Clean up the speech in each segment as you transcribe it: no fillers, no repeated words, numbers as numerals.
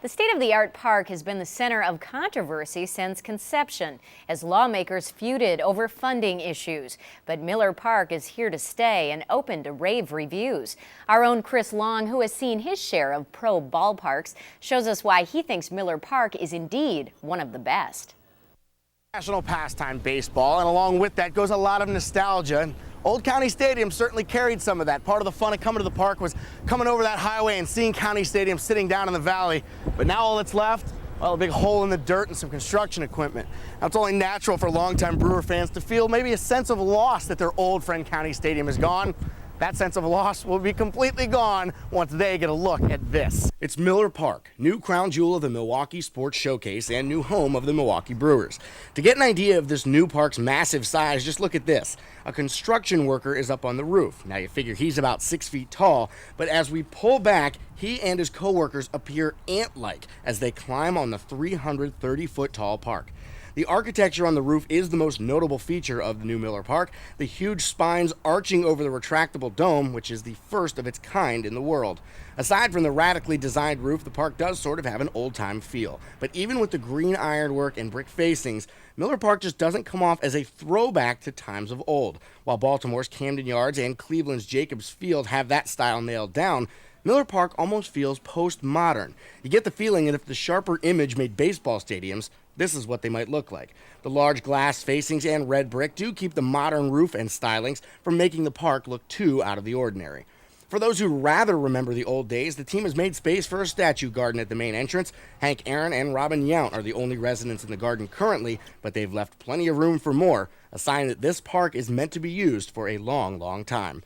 The state-of-the-art park has been the center of controversy since conception, as lawmakers feuded over funding issues. But Miller Park is here to stay and open to rave reviews. Our own Chris Long, who has seen his share of pro ballparks, shows us why he thinks Miller Park is indeed one of the best. National pastime baseball, and along with that goes a lot of nostalgia. Old County Stadium certainly carried some of that. Part of the fun of coming to the park was coming over that highway and seeing County Stadium sitting down in the valley. But now all that's left, well, a big hole in the dirt and some construction equipment. Now, it's only natural for longtime Brewer fans to feel maybe a sense of loss that their old friend County Stadium is gone. That sense of loss will be completely gone once they get a look at this. It's Miller Park, new crown jewel of the Milwaukee Sports Showcase and new home of the Milwaukee Brewers. To get an idea of this new park's massive size, just look at this. A construction worker is up on the roof. Now you figure he's about 6 feet tall, but as we pull back, he and his co-workers appear ant-like as they climb on the 330-foot tall park. The architecture on the roof is the most notable feature of the new Miller Park, the huge spines arching over the retractable dome, which is the first of its kind in the world. Aside from the radically designed roof, the park does sort of have an old-time feel. But even with the green ironwork and brick facings, Miller Park just doesn't come off as a throwback to times of old. While Baltimore's Camden Yards and Cleveland's Jacobs Field have that style nailed down, Miller Park almost feels postmodern. You get the feeling that if the sharper image made baseball stadiums, this is what they might look like. The large glass facings and red brick do keep the modern roof and stylings from making the park look too out of the ordinary. For those who rather remember the old days, the team has made space for a statue garden at the main entrance. Hank Aaron and Robin Yount are the only residents in the garden currently, but they've left plenty of room for more, a sign that this park is meant to be used for a long, long time.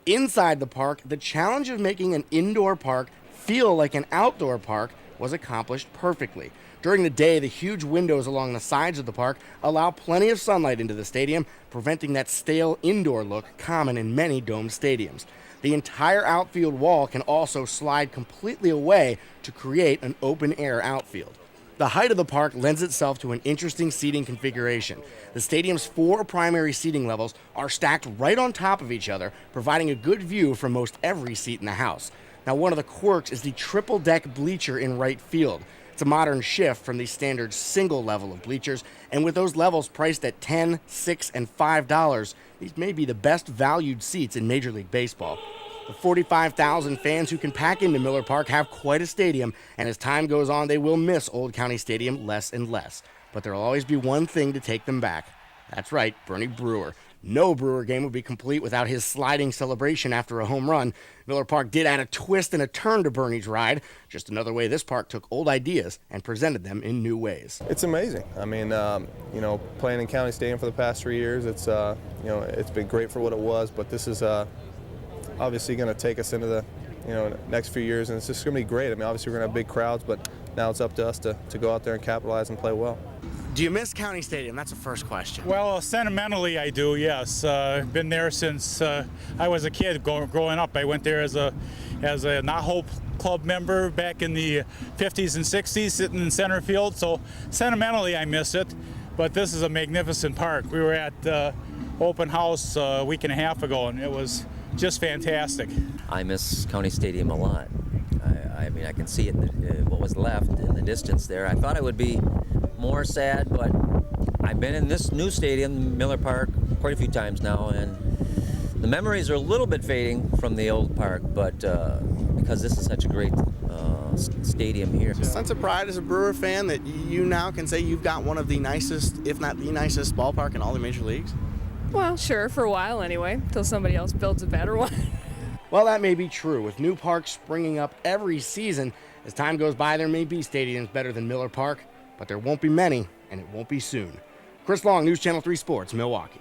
Inside the park, the challenge of making an indoor park feel like an outdoor park was accomplished perfectly. During the day, the huge windows along the sides of the park allow plenty of sunlight into the stadium, preventing that stale indoor look common in many domed stadiums. The entire outfield wall can also slide completely away to create an open-air outfield. The height of the park lends itself to an interesting seating configuration. The stadium's 4 primary seating levels are stacked right on top of each other, providing a good view from most every seat in the house. Now, one of the quirks is the triple-deck bleacher in right field. It's a modern shift from the standard single level of bleachers, and with those levels priced at $10, $6, and $5, these may be the best valued seats in Major League Baseball. The 45,000 fans who can pack into Miller Park have quite a stadium, and as time goes on, they will miss Old County Stadium less and less. But there'll always be one thing to take them back. That's right, Bernie Brewer. No Brewer game would be complete without his sliding celebration after a home run. Miller Park did add a twist and a turn to Bernie's ride. Just another way this park took old ideas and presented them in new ways. It's amazing. I mean, playing in County Stadium for the past 3 years, it's been great for what it was. But this is obviously going to take us into the next few years, and it's just going to be great. I mean, obviously we're going to have big crowds, but now it's up to us to go out there and capitalize and play well. Do you miss County Stadium? That's the first question. Well, sentimentally I do, yes. Been there since I was a kid growing up. I went there as a Not Hope Club member back in the 50s and 60s, sitting in center field. So sentimentally I miss it, but this is a magnificent park. We were at open house a week and a half ago, and it was just fantastic. I miss County Stadium a lot. I mean, I can see it, what was left in the distance there. I thought I would be more sad, but I've been in this new stadium, Miller Park, quite a few times now, and the memories are a little bit fading from the old park, but because this is such a great stadium here. A sense of pride as a Brewer fan that you now can say you've got one of the nicest, if not the nicest, ballpark in all the major leagues? Well, sure, for a while anyway, until somebody else builds a better one. Well, that may be true. With new parks springing up every season, as time goes by, there may be stadiums better than Miller Park, but there won't be many, and it won't be soon. Chris Long, News Channel 3 Sports, Milwaukee.